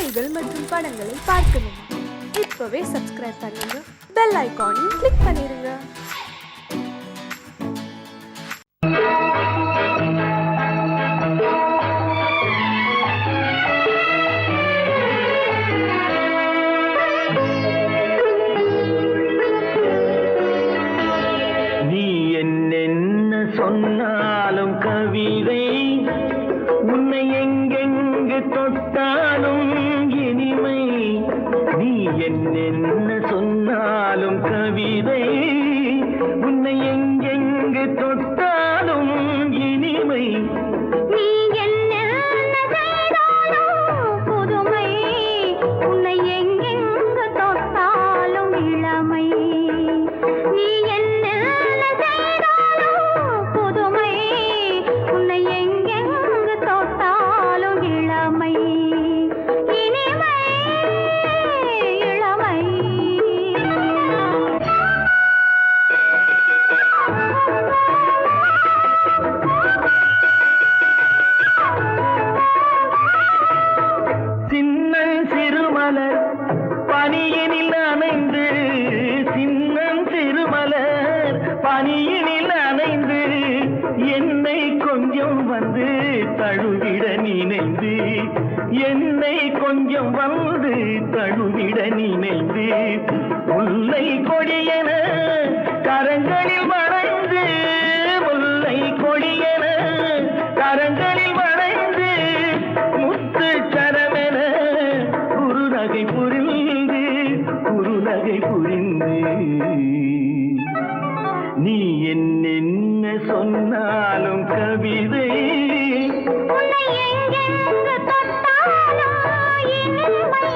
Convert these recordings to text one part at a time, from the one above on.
செய்திகள் மற்றும் படங்களை பார்க்கணுமா? இப்பவே சப்ஸ்கிரைப் பண்ணுங்க, பெல் ஐகானையும் கிளிக் பண்ணிருங்க. நீ என்ன சொன்னாலும் கவிதை, உன்னை எங்கெங்கு தொட்டாலும் இனிமை. நீ என்ன சொன்னாலும் கவிதை, உன்னை எங்கெங்கு தொட்டாலும் இனிமை. நீ என்ன செய்தாலும் புதுமை, உன்னை எங்கெங்கு தொட்டாலும் இளமை. நீ என்ன செய்தாலும் புதுமை, உன்னை எங்கெங்கு தொட்டாலும் இளமை. இனிமை இளமை. சின்னன் சிறுமலர் பனியினில் நனைந்து, சின்னன் சிறுமலர் பனியினில் நனைந்து, என்னை கொஞ்சம் வந்து தழுவிட நினைந்து, என்னை கொஞ்சம் வந்து தழுவிட நினைந்து, முல்லை கொடியென கரங்களில் வளைந்து, முல்லை கொடியென கரங்களில் வளைந்து, முத்து சரமென குறுநகை புரிந்து, குறுநகை புரிந்து. நீ என்ன சொன்னாலும் கவிதை, உன்னை எங்கெங்கு தொட்டாலும் இனிமை.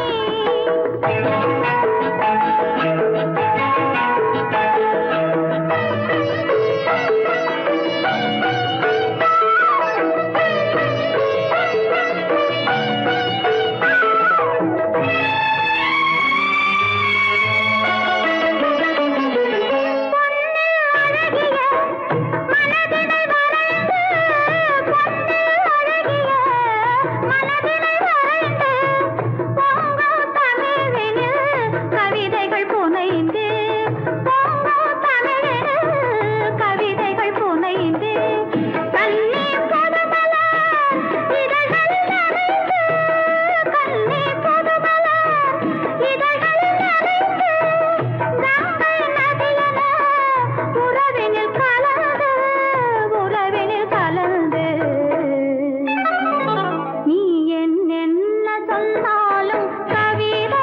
கவிதைகள் புனைந்து, பொங்கும் தமிழில் கவிதைகள் புனைந்து, கண்ணீர் புதுமலர் இதழ்களில் நனைந்து, கண்ணீர் புதுமலர் இதழ்களில் நனைந்து, கங்கை நதியென உறவினில் கலந்து, உறவினில் கலந்து. நீ என்ன சொன்னாலும் கவிதை.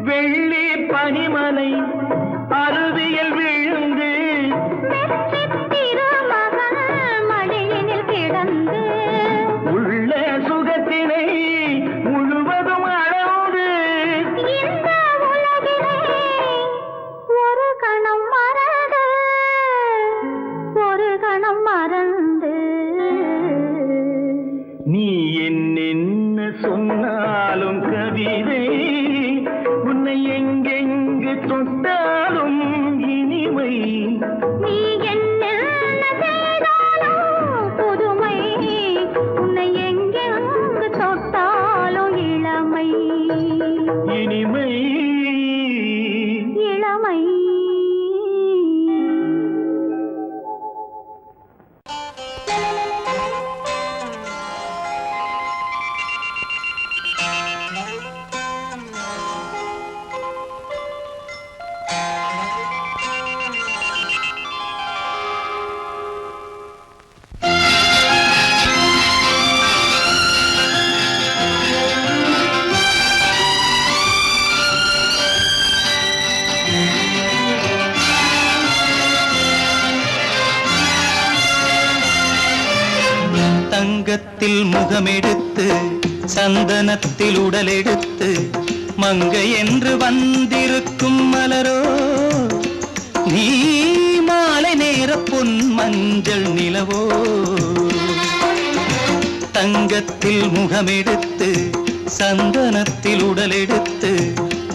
வெள்ளி பனிமலை அருவியில் விழுந்து, திருமகன் மடியினில் கிடந்து, உள்ள சுகத்தினை முழுவதும் அளந்து, இந்த உலகிலே ஒரு கணம் மறந்து, ஒரு கணம் மறந்து. நீ என்ன சொன்னாலும் கவிதை, உன்னை எங்கெங்கு தொட்டாலும் இனிமை. நீ என்ன செய்தாலும் புதுமை, உன்னை எங்கெங்கு தொட்டாலும் இளமை. இனிமை இளமை. தங்கத்தில் முகமெடுத்து, சந்தனத்தில் உடலெடுத்து, மங்கை என்று வந்திருக்கும் மலரோ, நீ மாலை நேர பொன் மஞ்சள் நிலவோ. தங்கத்தில் முகமெடுத்து சந்தனத்தில் உடலெடுத்து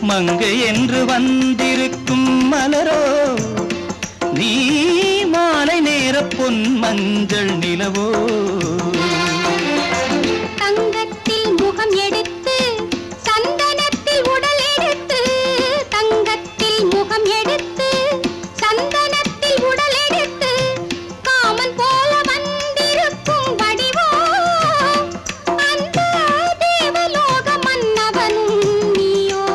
மங்கை என்று வந்திருக்கும் மலரோ நீ மாலை நேர பொன் மஞ்சள் நிலவோ தங்கத்தில் முகம் எடுத்து சந்தனத்தில் உடல் எடுத்து தங்கத்தில் முகம் எடுத்து சந்தனத்தில் உடல் எடுத்து காமன் போல வந்திருக்கும் வடிவோ அந்த தேவலோக மன்னவனும் நீயோ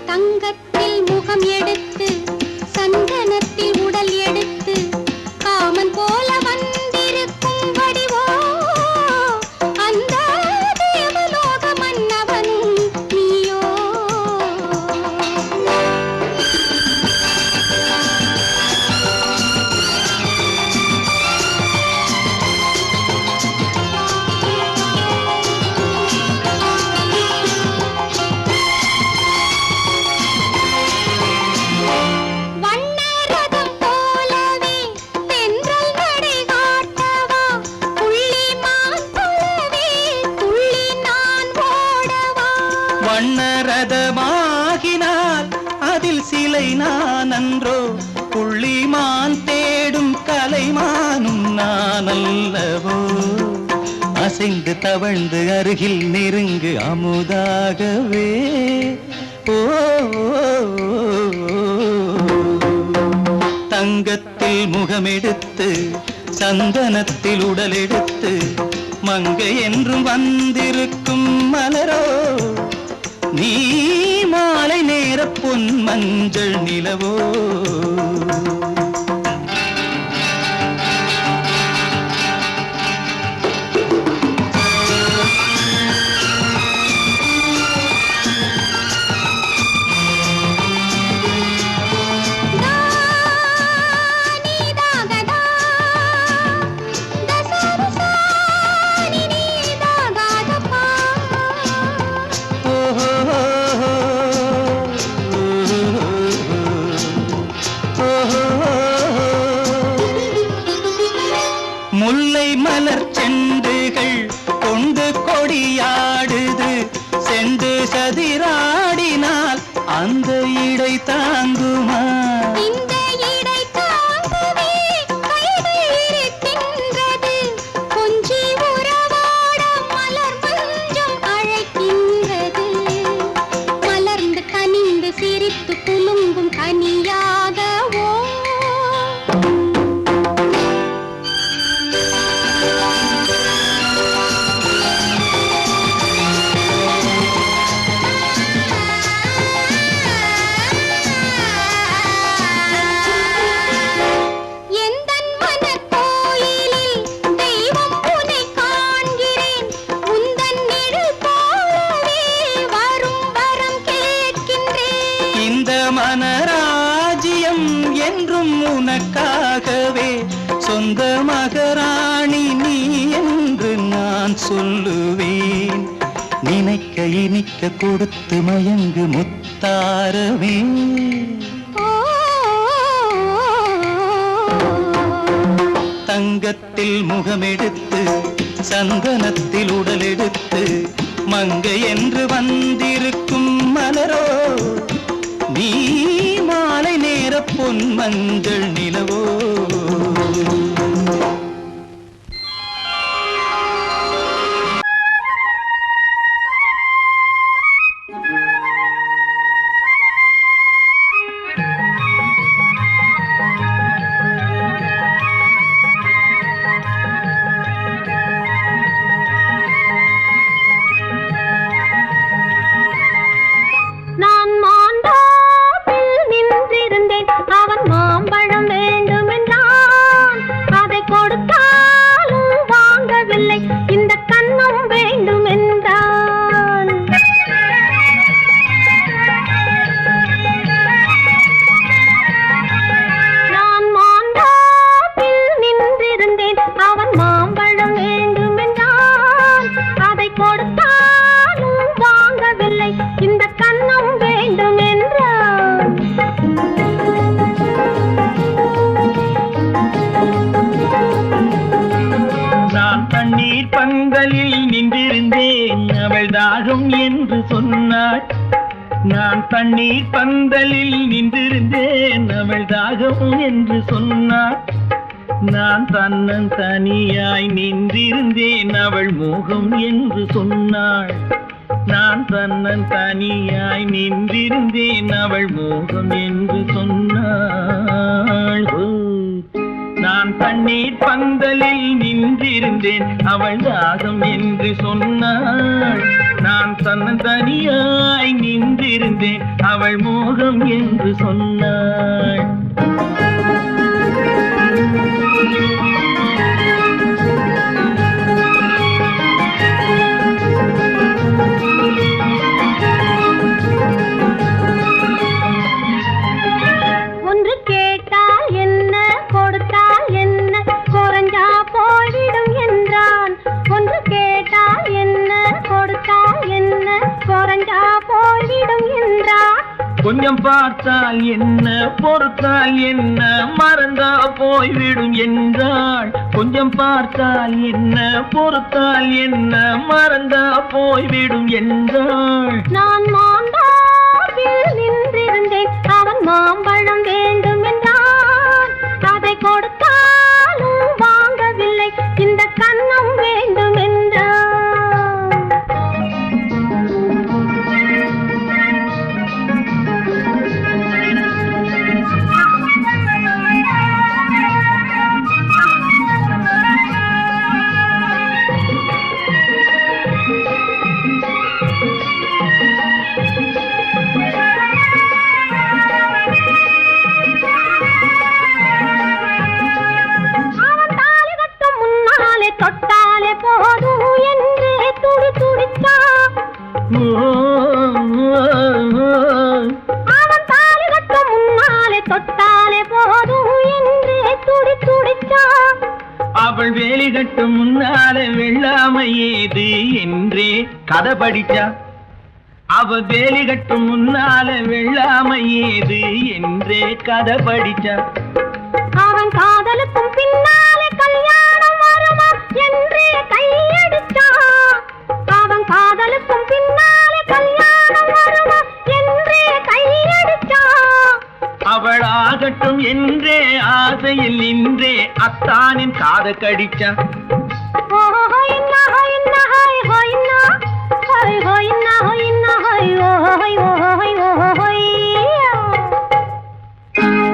தங்கத்தில் முகம் எடுத்து சந்தனத்தில் உடல் எடுத்து காமன் போல வந்திருக்கும் வடிவோ அந்த தேவலோக மன்னவனும் நீயோ வண்ணரதம் போலவே தென்றல் நடை காட்டவா புள்ளிமான் போலவே துள்ளி நான் ஓடவா வண்ணரதமாகினால் அதில் சிலை நான் அன்றோ புள்ளிமான் தேடும் கலைமானும் நான் அல்லவோ அசைந்து தவழ்ந்து அருகில் நெருங்கு அமுதாகவே ஓ தங்கத்தில் முகமெடுத்து சந்தனத்தில் உடலெடுத்து மங்கை என்றும் வந்திருக்கும் மலரோ நீ மாலை நேர பொன் மஞ்சள் நிலவோ நீதாகதா தசரசா நீதாகதப்பா முல்லை மலர் செண்டுகள் கொண்டு கொடியாடுது செண்டு சதிராடினால் அந்த இடை தாங்குமா இந்த இடை தாங்கவே கைகள் இருக்கின்றது கொஞ்சி உறவாட மலர் மஞ்சம் அழைக்கின்றது மலர்ந்து கனிந்து சிரித்து குலுங்கும் கனியாகவோ எந்தன் மனக்கோயிலில் தெய்வம் உன்னை காண்கிறேன் உந்தன் நிழல் போலவே வரும் வரம் கேட்கின்றேன் இந்த மனராஜ்யம் என்றும் உனக்காகவே சொந்த மகராணி நீ என்று நான் சொல்லுவேன் நினைக்க இனிக்க கொடுத்து மயங்கு முத்தாரவே தங்கத்தில் முகமெடுத்து சந்தனத்தில் உடலெடுத்து மங்கை என்று வந்திருக்கும் மலரோ நீ மாலை நேர பொன் மஞ்சள் நிலவோ நான் மாண்டாப்பில் நின்றிருந்தேன் அவன் மாம்பழம் வேண்டுமென்றான் அவள் தாகம் என்று சொன்னாள். நான் தண்ணீர் பந்தலில் நின்றிருந்தேன், அவள் தாகம் என்று சொன்னாள். நான் தன்னன் தனியாய் நின்றிருந்தேன், அவள் மோகம் என்று சொன்னாள். நான் தன்னன் தனியாய் நின்றிருந்தேன், அவள் மோகம் என்று சொன்னாள். நான் தண்ணீர் பந்தலில் நின்றிருந்தேன், அவள் தாகம் என்று சொன்னாள். நான் தன்னன் தனியாய் நின்றிருந்தேன், அவள் மோகம் என்று சொன்னாள். ஒன்று கேட்டால் என்ன, கொடுத்தால் என்ன, குறைஞ்சா போய்விடும் என்றான். ஒன்று கேட்டால் என்ன, கொடுத்தால் என்ன, குறைஞ்சா போய்விடும் என்றான். கொஞ்சம் பார்த்தால் என்ன, பொறுத்தால் என்ன, மறந்தா போய்விடும் என்றாள். கொஞ்சம் பார்த்தால் என்ன, பொறுத்தால் என்ன, மறந்தா போய்விடும் என்றாள். நான் மாந்தாப்பில் நின்றிருந்தேன், அவன் மாம்பழம் வேண்டும் என்றான். அதை கொடுத்தாலும் வாங்கவில்லை, இந்த கன்னம் வேண்டும் என்றான். தொட்டாலே போதும் என்று துடி துடித்தான். அவன் தாலி கட்டும் முன்னாலே தொட்டாலே போதும் என்று துடி துடித்தான். அவள் வேலி கட்டும் முன்னாலே வெள்ளாமை ஏது என்றே கதை படிச்சா. அவள் வேலி கட்டும் முன்னாலே வெள்ளாமை ஏது என்றே கதை படிச்சா. அவன் காதலுக்கும் பின்னாலே கல்யாணம் வருமா என்றே கையடித்தான். அவன் காதலுக்கும் பின்னாலே கல்யாணம் வருமா என்றே கையடித்தான். அவள் ஆகட்டும் என்றே ஆசையில் நின்றே அத்தானின் காத கடிச்சா.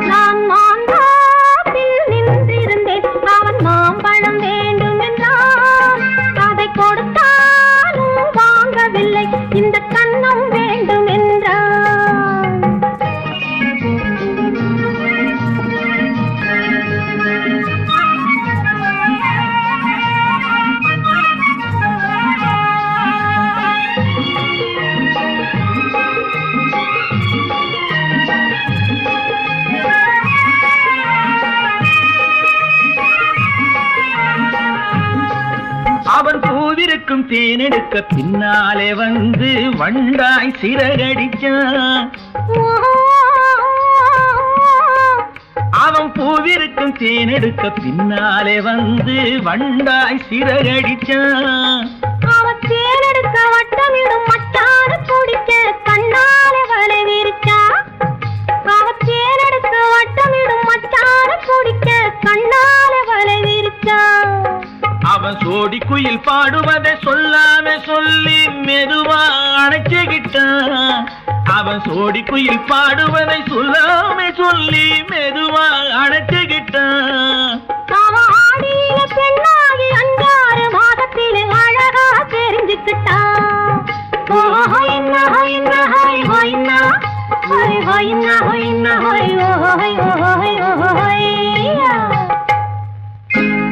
நான் மாந்தாப்பில் நின்றிருந்தேன், அவன் மாம்பழம் வேண்டும் என்றான். அதை கொடுத்தாலும் வாங்கவில்லை, இந்த கன்னம் வேண்டும் என்றான். அவன் பூவிருக்கும் தேனெடுக்க பின்னாலே வந்து வண்டாய் சிறகடிச்சான். அவன் பூவிருக்கும் தேனெடுக்க பின்னாலே வந்து வண்டாய் சிறகடிச்சான். அவன் தேனெடுக்க வட்டமிடும் மட்டான குடிக்க கண்ணாலே வலை விரிச்சா. அவன் தேனெடுக்க வட்டமிடும் மட்டான குடிக்க கண்ணாலே வலை விரிச்சா. அவன் சோடி குயில் பாடுவதை சொல்லாம சொல்லி மெதுவா அணைச்சுக்கிட்டான். அவன் சோடி குயில் பாடுவதை சொல்லாம சொல்லி மெதுவா அணைச்சுக்கிட்டான். அவன் ஆடியில பெண்ணாகி 5-6 மாதத்திலே அழகா தெரிஞ்சுக்கிட்டான்.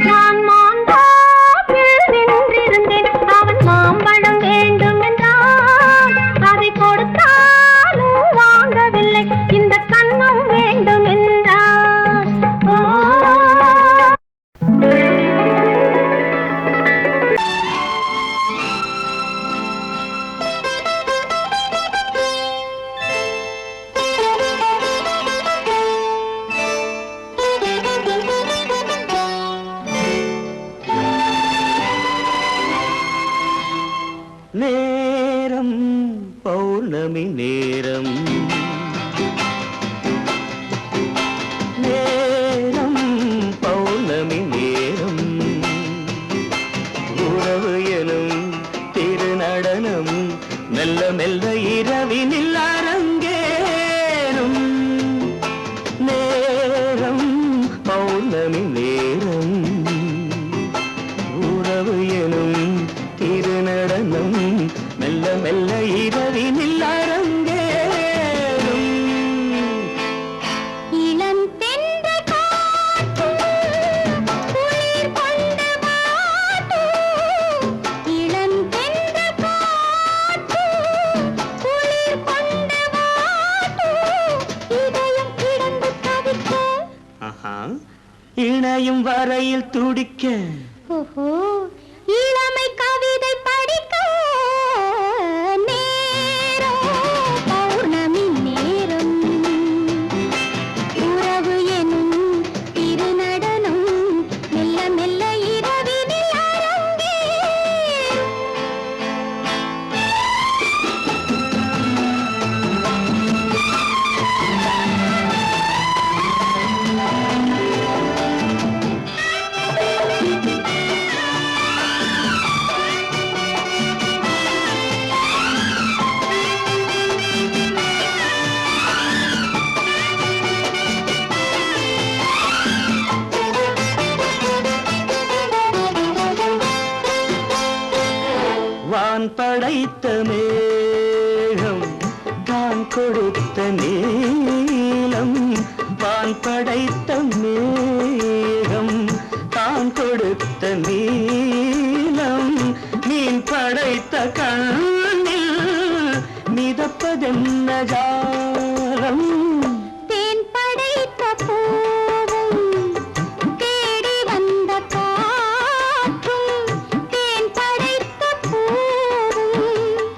நான் மாந்தாப்பில் நின்றிருந்தேன், அவன் மாம்பழம் வேண்டும் என்றான். அதை கொடுத்தாலும் வாங்கவில்லை, இந்த கன்னம் வேண்டும் என்றான். லே பௌர்ணமி நேரம் நேரம் பௌர்ணமி நேரம் உறவு எனும் திருநடனம் மெல்ல மெல்ல இரவினில் அரங்கேறும் நேரம் பௌர்ணமி நேரம் உறவு எனும் திருநடனம் மெல்ல மெல்ல இரவினில் அரங்கேறும் இளம் தென்றல் காற்றும் குளிர் கொண்டு வாட்டும் இளம் தென்றல் காற்றும் குளிர் கொண்டு வாட்டும் இதயம் கிடந்து தவிக்க இணையும் வரையில் துடிக்க ஓஹோ இளமை கவிதை படிக்க நேரம் பௌர்ணமி நேரம் உறவு எனும் திருநடனம் மெல்ல மெல்ல இரவினில் அரங்கேறும் வான் படைத்த மேகம் தான் கொடுத்த நீலம் வான் படைத்த மேகம் தான் கொடுத்த நீலம் மீன் படைத்த கண்ணில் மிதப்பதென்ன ஜாலம் தேன் படைத்த பூவும் தேடி வந்த காற்றும் தேன் படைத்த பூவும்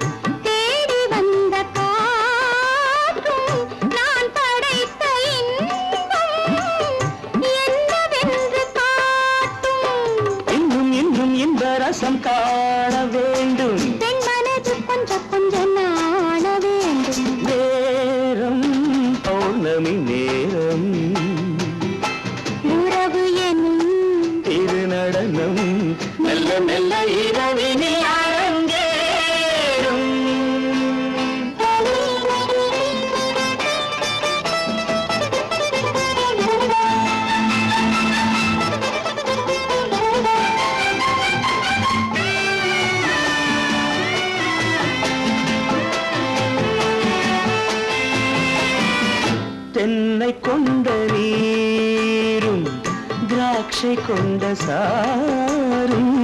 தேடி வந்த காற்றும் நான் படைத்த இன்பம் என்னவென்று காட்டும் இன்னும் இன்னும் இன்ப ரசம் காண வேண்டும் பெண் மனது கொஞ்சம் கொஞ்சம் நாண வேண்டும் நேரம் பௌர்ணமி நேரம் உறவு எனும் திருநடனம் மெல்ல மெல்ல இரவினில் அரங்கேறும் தென்னை கொண்ட நீரும் திராட்சை கொண்ட சாரும்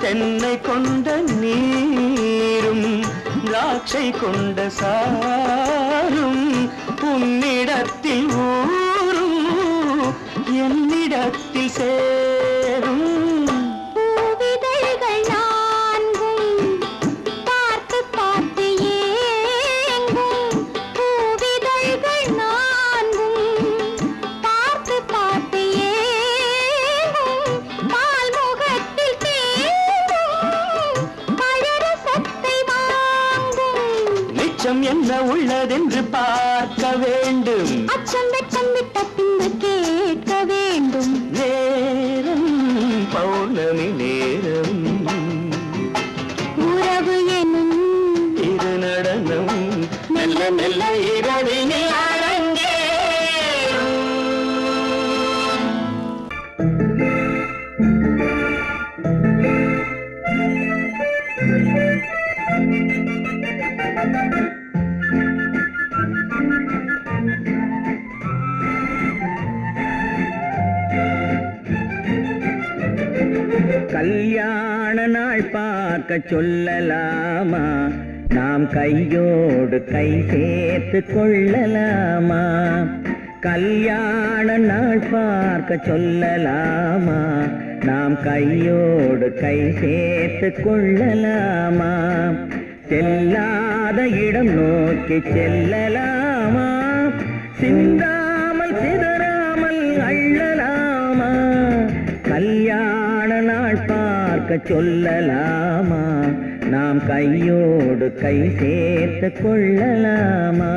தென்னை கொண்ட நீரும் திராட்சை கொண்ட சாரும் உன்னிடத்தில் ஊரும் என்னிடத்தில் சேரும் பூவிதழ்கள் நான்கும் பார்த்து பார்த்து ஏங்கும் பூவிதழ்கள் நான்கும் பார்த்து பார்த்து ஏங்கும் பால்முகத்தில் தேங்கும் பழரசத்தை வாங்கும் மிச்சம் என்ன உள்ளதென்று பார்க்க வேண்டும் அச்சம் வெச்சம் விட்ட பின்பு கேட்க வேண்டும் நேரம் பௌர்ணமி நேரம் உறவு எனும் திருநடனம் மெல்ல மெல்ல இரவினில் அரங்கேறும் கல்யாண நாள் பார்க்க சொல்லலாமா நாம் கையோடு கை சேர்த்து கொள்ளலாமா கல்யாண நாள் பார்க்க சொல்லலாமா நாம் கையோடு கை சேர்த்து கொள்ளலாமா செல்லாத இடம் நோக்கி செல்லலாமா சிந்தாமல் சிதறாமல் அள்ளலாமா கல்யாண நாள் பார்க்க பார்க்க சொல்லலாமா நாம் கையோடு கை சேர்த்து கொள்ளலாமா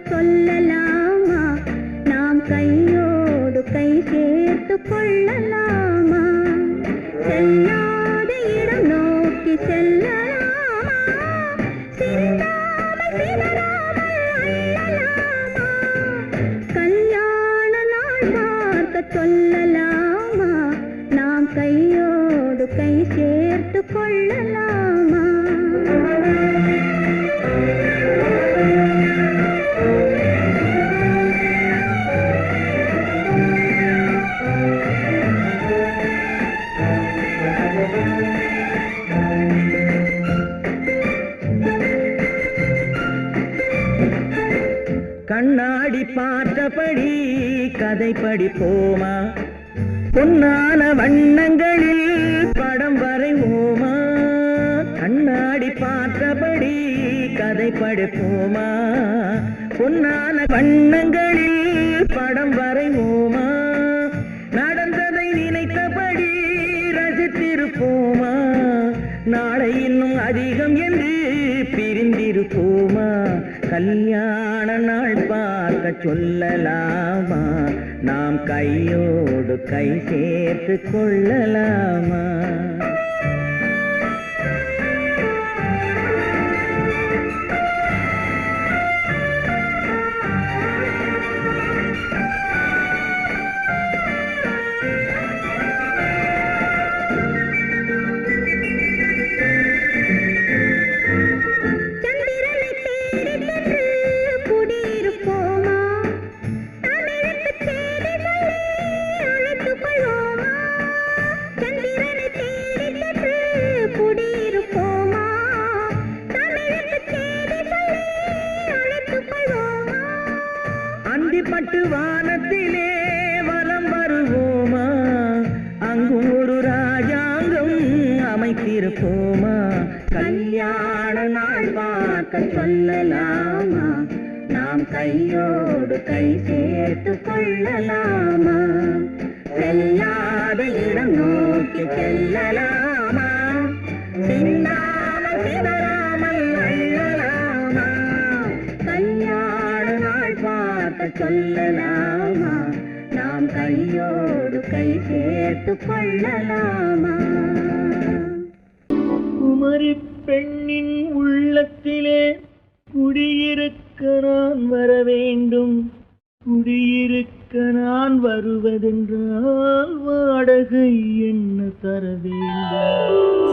சொல்லலாமா நாம் கையோடு கை சேர்த்து கொள்ளலாமா செல்லாத இடம் நோக்கி செல்லலாமா சிந்தாமல் சிதறாமல் அள்ளலாமா கல்யாண நாள் பார்க்க சொல்லலாமா நாம் கையோடு கை சேர்த்து கொள்ளலாமா கண்ணாடி பார்த்தபடி கதை படிப்போமா பொன்னான வண்ணங்களில் படம் வரைவோமா கண்ணாடி பார்த்தபடி கதை படிப்போமா பொன்னான வண்ணங்களில் படம் வரைவோமா நடந்ததை நினைத்தபடி ரசித்திருப்போமா நாளை இன்னும் அதிகம் என்று பிரிந்திருப்போமா கல்யாண நாள் பார்க்க சொல்லலாமா நாம் கையோடு கை சேர்த்து கொள்ளலாமா பட்டு வானத்திலே வலம் வருவோமா அங்கும் ஒரு ராஜாங்கம் அமைத்திருப்போமா கல்யாண நாள் பார்க்க சொல்லலாமா நாம் கையோடு கை சேர்த்து கொள்ளலாமா செல்லாத இடம் நோக்கி செல்லலாமா சிந்தாமல் சிதறாமல் அள்ளலாமா கல்யாண நாள் பார்க்க சொல்லலாமா நாம் கையோடு கை சேர்த்து கொள்ளலாமா குமரி பெண்ணின் உள்ளத்திலே குடியிருக்க நான் வர வேண்டும் குடியிருக்க நான் வருவதென்றால் வாடகை என்ன தர வேண்டும்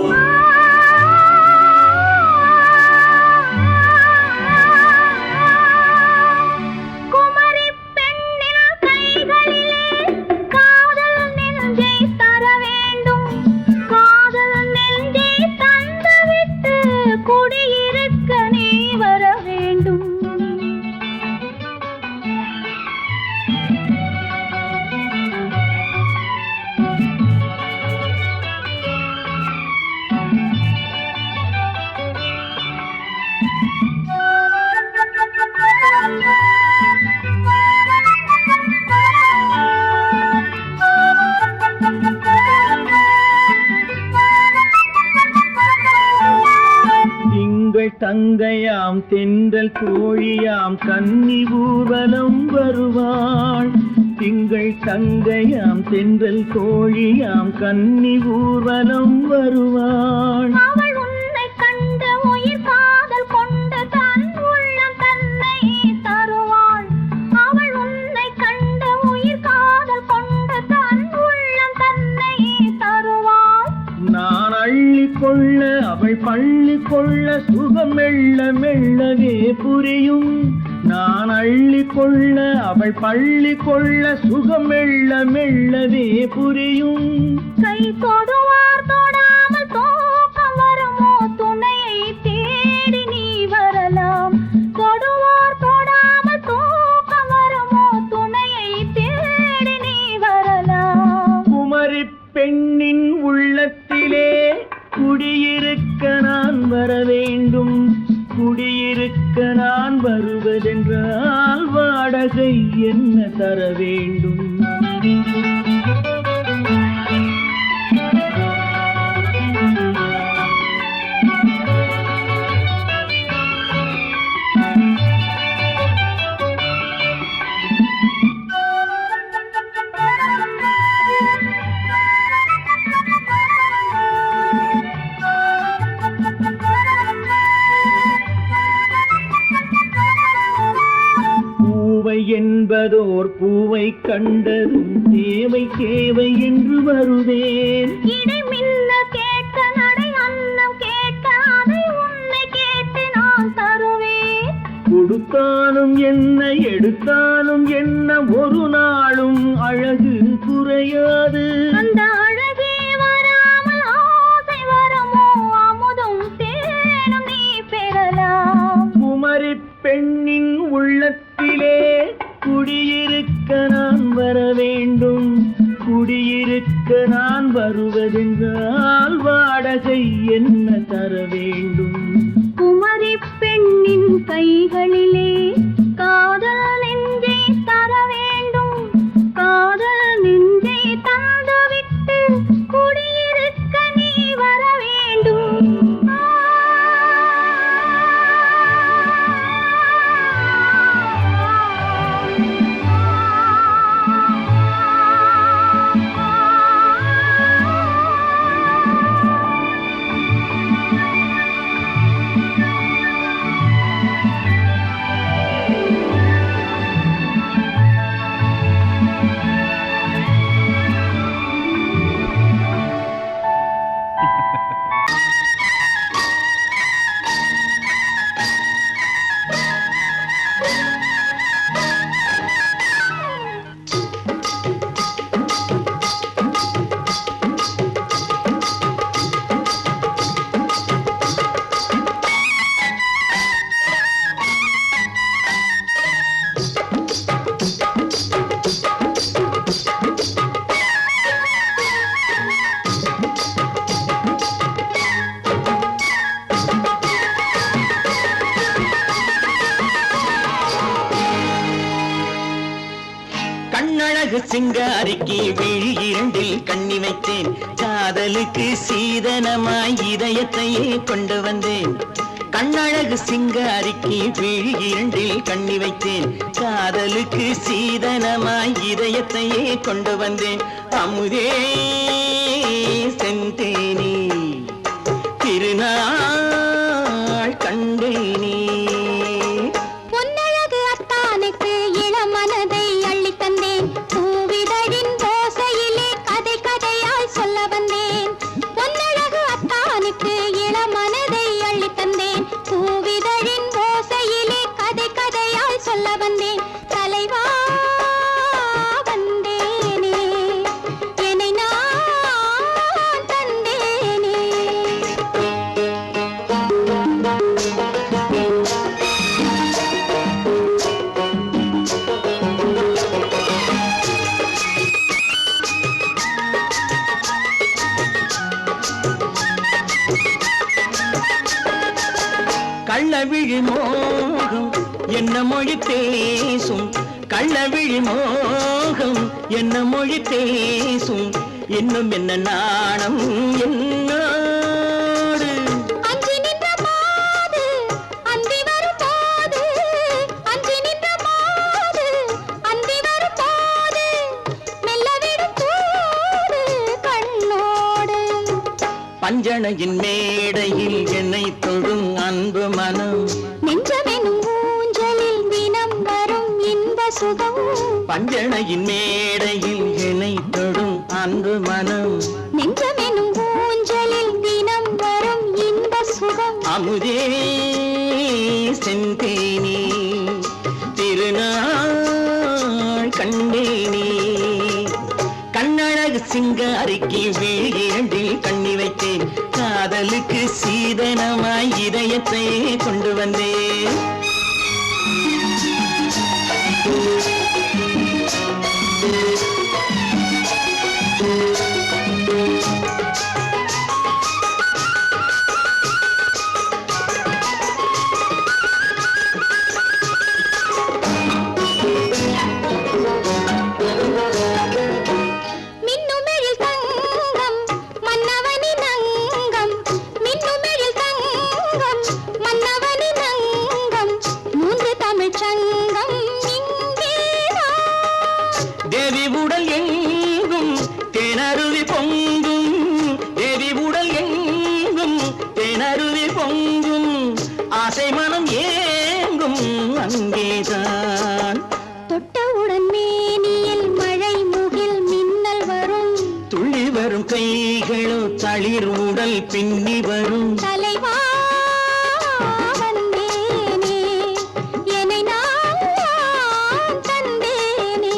தங்கையாம் தென்றல் தோழியாம் கன்னி ஊர்வலம் வருவாள் திங்கள் தங்கையாம் தென்றல் தோழியாம் கன்னி ஊர்வலம் வருவாள் அவள் உன்னை கண்டு உயிர் காதல் கொண்டு தன் உள்ளம் தன்னை தருவாள் அவள் உன்னை கண்டு உயிர் காதல் கொள்ள அவள் பள்ளி கொள்ள சுகம் மெல்ல மெல்லவே புரியும். நான் அள்ளி கொள்ள அவள் பள்ளி கொள்ள சுகம் மெல்ல மெல்லவே புரியும். கை தொடுவார் தொடாமல் தூக்கம் வருமோ துணையை தேடி நீ வரலாம். தொடுவார் தொடாமல் தூக்கம் வருமோ துணையை தேடி நீ வரலாம். குமரி பெண்ணின் உள்ளத்திலே குடியிருக்க நான் வர வேண்டும். குடியிருக்க நான் வருவதென்றால் வாடகை என்ன தர வேண்டும்? என்பதோர் பூவை கண்டதும் தேவை தேவை என்று வருவேன். இடை மின்ன கேட்க நடை அன்னம் கேட்க அதை உன்னை கேட்டு நான் தருவேன். கொடுத்தாலும் என்ன எடுத்தாலும் என்ன ஒரு நாளும் அழகு குறையாது. அந்த அழகே வராமல் ஆசை வரமோ அமுதும் தேனும் நீ பெறலாம். குமரி பெண்ணின் உள்ளத்திலே குடியிருக்க நான் வர வேண்டும். குடியிருக்க நான் வருவதென்றால் வாடகை என்ன தர வேண்டும்? குமரி பெண்ணின் கைகளிலே காதல் நெஞ்சை தர வேண்டும். காதல் நெஞ்சை தந்துவிட்டு குடியிருக்க நீ வர வேண்டும். கண்ணழகு சிங்காரிக்கு விழி இரண்டில் கண்ணி வைத்தேன். காதலுக்கு சீதனமாய் இதயத்தையே கொண்டு வந்தேன். கண்ணழகு சிங்காரிக்கு விழி இரண்டில் கண்ணி வைத்தேன். காதலுக்கு சீதனமாய் இதயத்தையே கொண்டு வந்தேன். அமுதே செந்தேனே திருநாள் கண்டேனே. பொன்னழகு அத்தானுக்கு இளமனதை அள்ளி தந்தேன். பூவிதழின் ஓசையிலே கதை கதையாய் சொல்ல வந்தேன். பொன்னழகு அத்தானுக்கு இளமனதை அள்ளி தந்தேன். பூவிதழின் ஓசையிலே கதை கதையாய் சொல்ல வந்தேன். தலைவா வந்தேனே என்னை நான் தந்தேனே. கள்ளவிழி மோகம் என்ன மொழி பேசும்? கள்ளவிழி மோகம் என்ன மொழி பேசும்? இன்னும் என்ன நாணம் என்னோடு? அஞ்சி நின்ற மாது அந்தி வரும் போது, அஞ்சி நின்ற மாது அந்தி வரும் போது மெல்ல விடும் தூது கண்ணோடு. பஞ்சணையின் மேடையில் என்னை தொடும் அன்பு மனம். நெஞ்சமெனும் ஊஞ்சலில் தினம் வரும் இன்ப சுகம். பஞ்சணையின் மேடையில் என்னை தொடும் அன்பு மனம். நெஞ்சமெனும் ஊஞ்சலில் தினம் வரும் அமுதே செந்தேனே திருநாள் கண்டேனே கண்ணழகு சிங்காரிக்கு விழிரண்டில் கண்ணி வைத்தேன் காதலுக்கு சீதனமாய் இதயத்தை கொண்டு வந்தேன் தேவி உடல் எங்கும் தேனருவி பொங்கும் தேவி உடல் எங்கும் தேனருவி பொங்கும் ஆசை மனம் ஏங்கும் அங்கேதான் தொட்டவுடன் மேனியில் மழை முகில் மின்னல் வரும் துள்ளி வரும் கைகளோ தளிர் உடல் பின்னி வரும் தலைவா வந்தேனே என்னை நான் தந்தேனே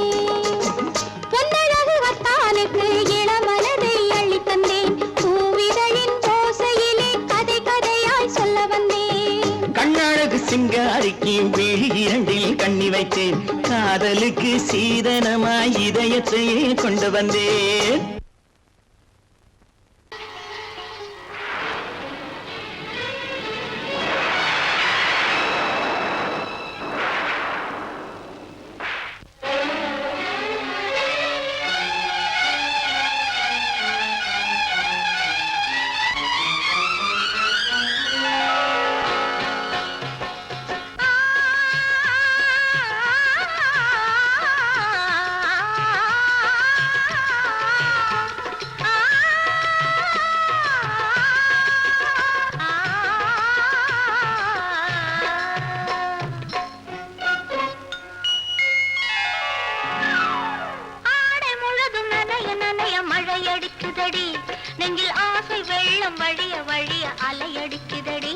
பொன்னழகு வத்தானுக்கு இளமனதை அள்ளி தந்தேன் பூவிதழின் ஓசையிலே கதை கதையாய் சொல்ல வந்தேன் கண்ணழகு சிங்காரிக்கு விழி இரண்டில் கண்ணி வைத்தேன் காதலுக்கு சீதனமாய் இதயத்தையே கொண்டு வந்தேன் அலையடிக்குதடி நெஞ்சில் ஆசை வெள்ளம் வழிய வழிய அலையடிக்குதடி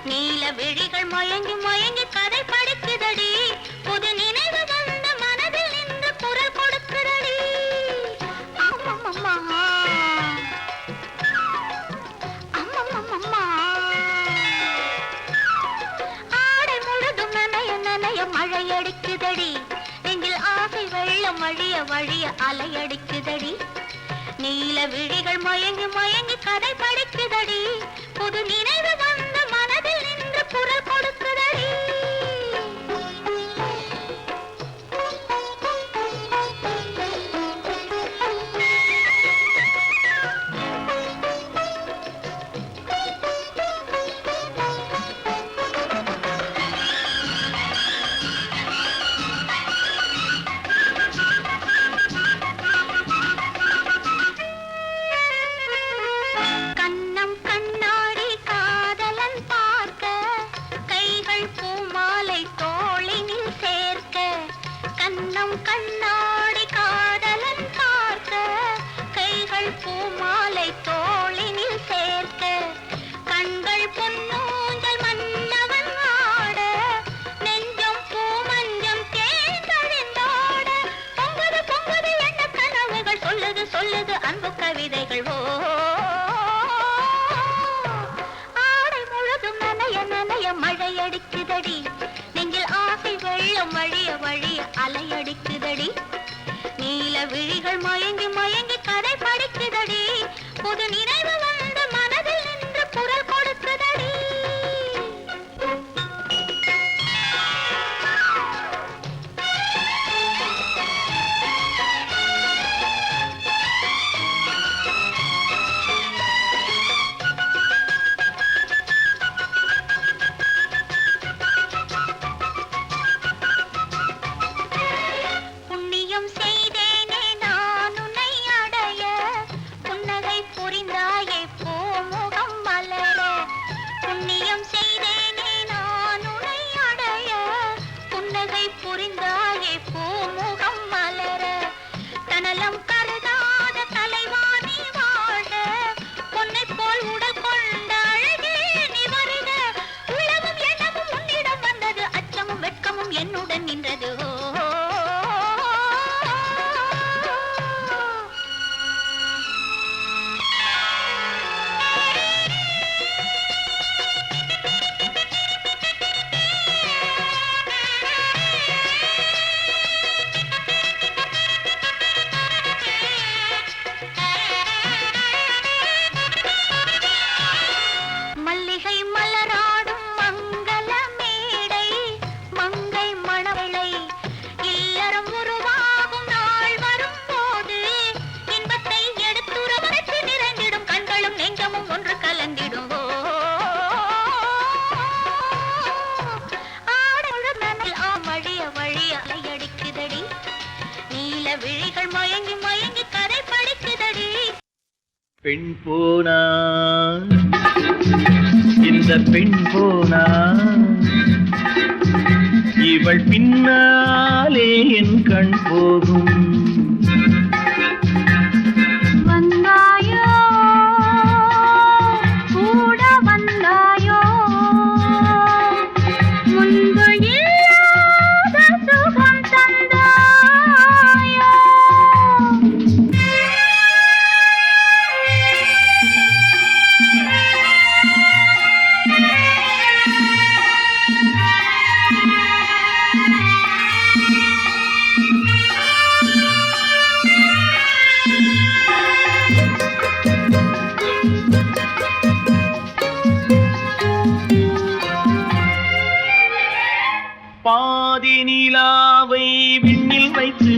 நீல விழிகள் மயங்கி மயங்கி கதை படிக்குதடி புது நினைவு வந்த மனதில் நின்று குரல் கொடுக்குதடி அம்மம்மா அம்மம்மா ஆடை முழுதும் நனைய நனைய மழையடிக்குதடி நெஞ்சில் ஆசை வெள்ளம் வழிய வழிய அலையடிக்குதடி நீல விழிகள் மயங்கி மயங்கி கதை படிக்குதடி புது நினைவு வந்த மனதில் நின்று குரல் கொடுக்குதடி கண்ணாடி காதலன் பார்க்க கைகள் பூமாலை தோளினில் சேர்க்க கண்கள் பொன்னூஞ்சல் மன்னவன் ஆட நெஞ்சம் பூமஞ்சம் தேர்ந்தழிந்தோட பொங்குது பொங்குது எண்ண கனவுகள் சொல்லுது சொல்லுது அன்பு கவிதைகள் ஓ ஆடை முழுதும் நனைய நனைய மழையடிக்குதடி நெஞ்சில் ஆசை வெள்ளம் வழிய வழிய அலையடிக்குதடி நீல விழிகள் மயங்கி மயங்கி கதை படிக்குதடி புது நினைவு வந்த மனதில் நின்று குரல் கொடுக்குதடி நீல விழிகள் மயங்கி மயங்கி கதை படிக்குதடி. பெண் போனா இந்த பெண் போனா இவள் பின்னாலே என் கண் போகும். வந்தாயோ கூட வந்தாயோ முன்பு இல்லாத சுகம் தந்தாயோ. பாதி நிலாவை விண்ணில் வைத்து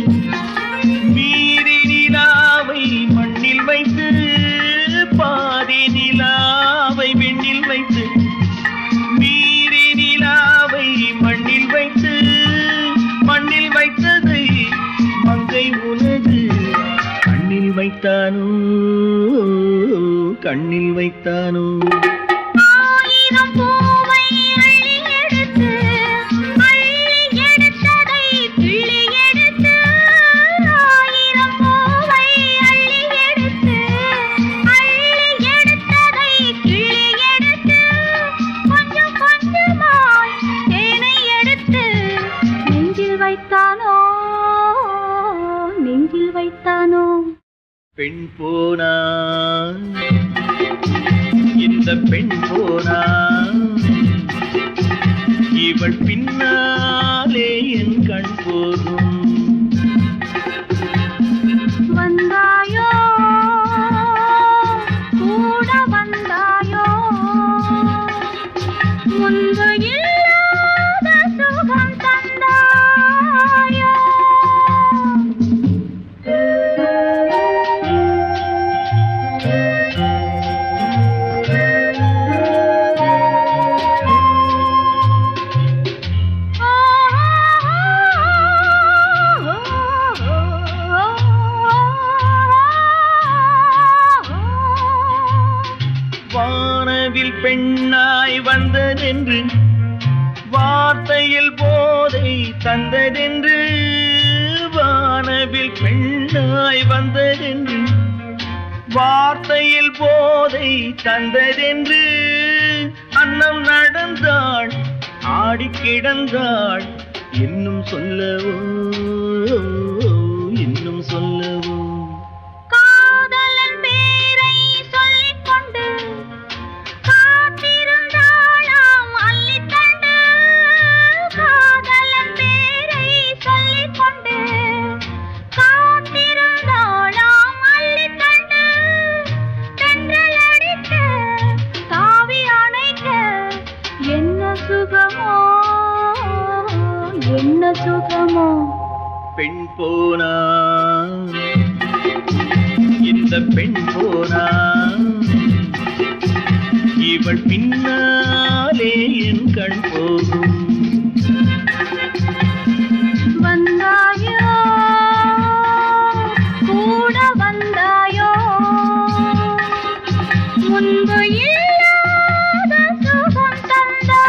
மீதி நிலாவை மண்ணில் வைத்து, பாதி நிலாவை விண்ணில் வைத்து மீதி நிலாவை மண்ணில் வைத்து, மண்ணில் வைத்ததை மங்கை உனது கண்ணில் வைத்தானோ, கண்ணில் வைத்தானோ. ஆயிரம் பூவை அள்ளி எடுத்து அள்ளி எடுத்ததை கிள்ளி எடுத்து, ஆயிரம் பூவை அள்ளி எடுத்து அள்ளி எடுத்ததை கிள்ளி எடுத்து, கொஞ்சம் கொஞ்சமாய் தேனை எடுத்து நெஞ்சில் வைத்தானோ, நெஞ்சில் வைத்தானோ. பெண் போனா இந்த பெண் போனா இவள் பின்னாலே என் கண் போகும். வந்தாயோ கூட வந்தாயோ முன்பு இல்லாத சுகம் தந்தாயோ. வானவில் பெண்ணாய் வந்ததென்று வார்த்தையில் போதை தந்ததென்று, வானவில் பெண்ணாய் வந்ததென்று வார்த்தையில் போதை தந்ததென்று, அன்னம் நடந்தாள் ஆடி கிடந்தாள் இன்னும் சொல்லவோ, இன்னும் சொல்லவோ. காதலன் பேரை சொல்லிக் கொண்டு காத்திருந்தாளாம் அள்ளித்தண்டு, காதலன் பேரை சொல்லிக் கொண்டு காத்திருந்தாளாம் அள்ளித்தண்டு, தென்றல் அடிக்க தாவி அணைக்க என்ன சுகமோ, என்ன சுகமோ. பெண் போனா இந்த பெண் போனா இவள் பின்னாலே என் கண் போகும். வந்தாயோ கூட வந்தாயோ முன்பு இல்லாத சுகம் தந்தாயோ.